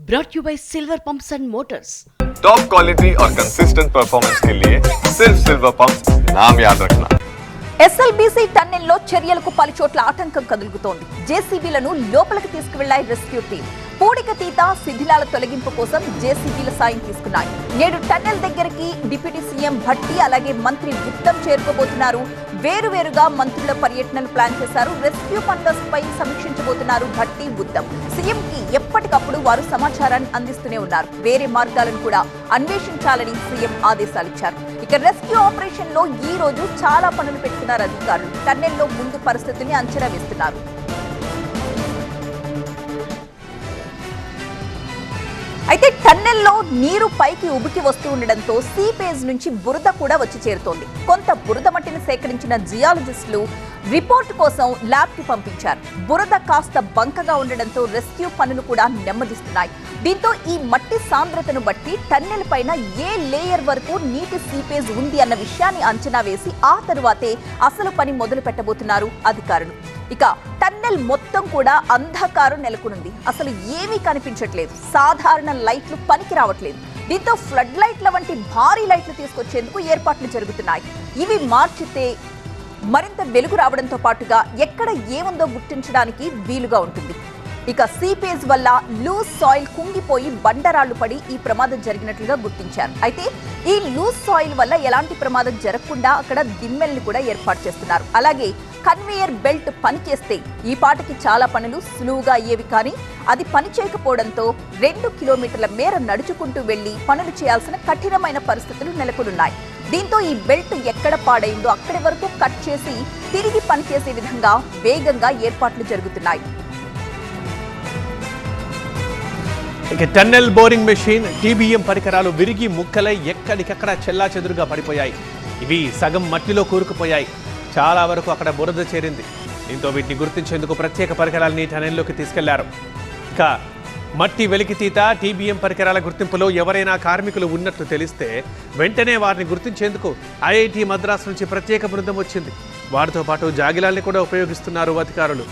brought you by Silver Pumps and Motors. Top quality और consistent performance के लिए सिर्फ सिल्वर पंप्स नाम याद रखना। ఎస్ఎల్బీసీ టన్నెల్లో చర్యలకు పలుచోట్ల ఆటంకం కదులుతోంది. జేసీబీలను లోపలికి తీసుకువెళ్లాయి రెస్క్యూ టీం. పూడికతీత శిథిలాల తొలగింపు కోసం జేసీబీల సాయం తీసుకున్నాయి. నేడు టన్నెల్ దగ్గరికి డిప్యూటీ సీఎం భట్టి అలాగే మంత్రి ఉత్తమ్ చేరుకోబోతున్నారు. వేరువేరుగా మంత్రుల పర్యటనలు ప్లాన్ చేశారు. రెస్క్యూ పనులపై సమీక్షించబోతున్నారు భట్టి ఉత్తమ్. సీఎం కి ఎప్పటికప్పుడు వారు సమాచారాన్ని అందిస్తూనే ఉన్నారు. వేరే మార్గాలను కూడా అన్వేషించాలని సీఎం ఆదేశాలు ఇచ్చారు. ఇక రెస్క్యూ ఆపరేషన్ లో ఈ రోజు చాలా పనులు పెట్టుకున్నారు అధికారులు. టన్నెల్లో ముందు పరిస్థితిని అంచనా వేస్తున్నారు. అయితే టన్నెల్లో నీరు పైకి ఉబికి వస్తూ ఉండడంతో సీపేజ్ నుంచి బురద కూడా వచ్చి చేరుతోంది. కొంత బురద మట్టిని సేకరించిన జియాలజిస్టులు రిపోర్ట్ కోసం ల్యాబ్ కి పంపించారు. బురద కాస్త బంకగా ఉండడంతో రెస్క్యూ పనులు కూడా నెమ్మదిస్తున్నాయి. దీంతో ఈ మట్టి సాంద్రతను బట్టి టన్నెల్ పైన ఏ లేయర్ వరకు నీటి సీపేజ్ ఉంది అన్న విషయాన్ని అంచనా వేసి ఆ తరువాతే అసలు పని మొదలు పెట్టబోతున్నారు అధికారులు. ఇక టన్నెల్ మొత్తం కూడా అంధకారం నెలకొనుంది. అసలు ఏమీ కనిపించట్లేదు. సాధారణ లైట్లు పనికి రావట్లేదు. దీంతో ఫ్లడ్ లైట్ల వంటి భారీ లైట్లు తీసుకొచ్చేందుకు ఏర్పాట్లు జరుగుతున్నాయి. ఇవి మార్చితే మరింత వెలుగు రావడంతో పాటుగా ఎక్కడ ఏముందో గుర్తించడానికి వీలుగా ఉంటుంది. ఇక సీపేజ్ వల్ల లూజ్ సాయిల్ కుంగిపోయి బండరాళ్లు పడి ఈ ప్రమాదం జరిగినట్లుగా గుర్తించారు. అయితే ఈ లూజ్ సాయిల్ వల్ల ఎలాంటి ప్రమాదం జరగకుండా అక్కడ దిమ్మెల్ని కూడా ఏర్పాటు చేస్తున్నారు. అలాగే కన్వేయర్ బెల్ట్ పనిచేస్తే ఈ పాటకి చాలా పనులు సులువుగా అయ్యేవి. కానీ అది పనిచేయకపోవడంతో 2 కిలోమీటర్ల మేర నడుచుకుంటూ వెళ్లి పనులు చేయాల్సిన కఠినమైన పరిస్థితులు నెలకొనున్నాయి. దీంతో ఈ బెల్ట్ ఎక్కడ పాడైందో అక్కడి వరకు కట్ చేసి తిరిగి పనిచేసే విధంగా వేగంగా ఏర్పాట్లు జరుగుతున్నాయి. ఇక టన్నెల్ బోరింగ్ మెషిన్, టీబీఎం పరికరాలు విరిగి ముక్కలై ఎక్కడికక్కడ చెల్లాచెదురుగా పడిపోయాయి. ఇవి సగం మట్టిలో కూరుకుపోయాయి. చాలా వరకు అక్కడ బురద చేరింది. దీంతో వీటిని గుర్తించేందుకు ప్రత్యేక పరికరాలని టన్నెల్లోకి తీసుకెళ్లారు. ఇక మట్టి వెలికితీత, టీబీఎం పరికరాల గుర్తింపులో ఎవరైనా కార్మికులు ఉన్నట్లు తెలిస్తే వెంటనే వారిని గుర్తించేందుకు ఐఐటీ మద్రాసు నుంచి ప్రత్యేక బృందం వచ్చింది. వారితో పాటు జాగిలాల్ని కూడా ఉపయోగిస్తున్నారు అధికారులు.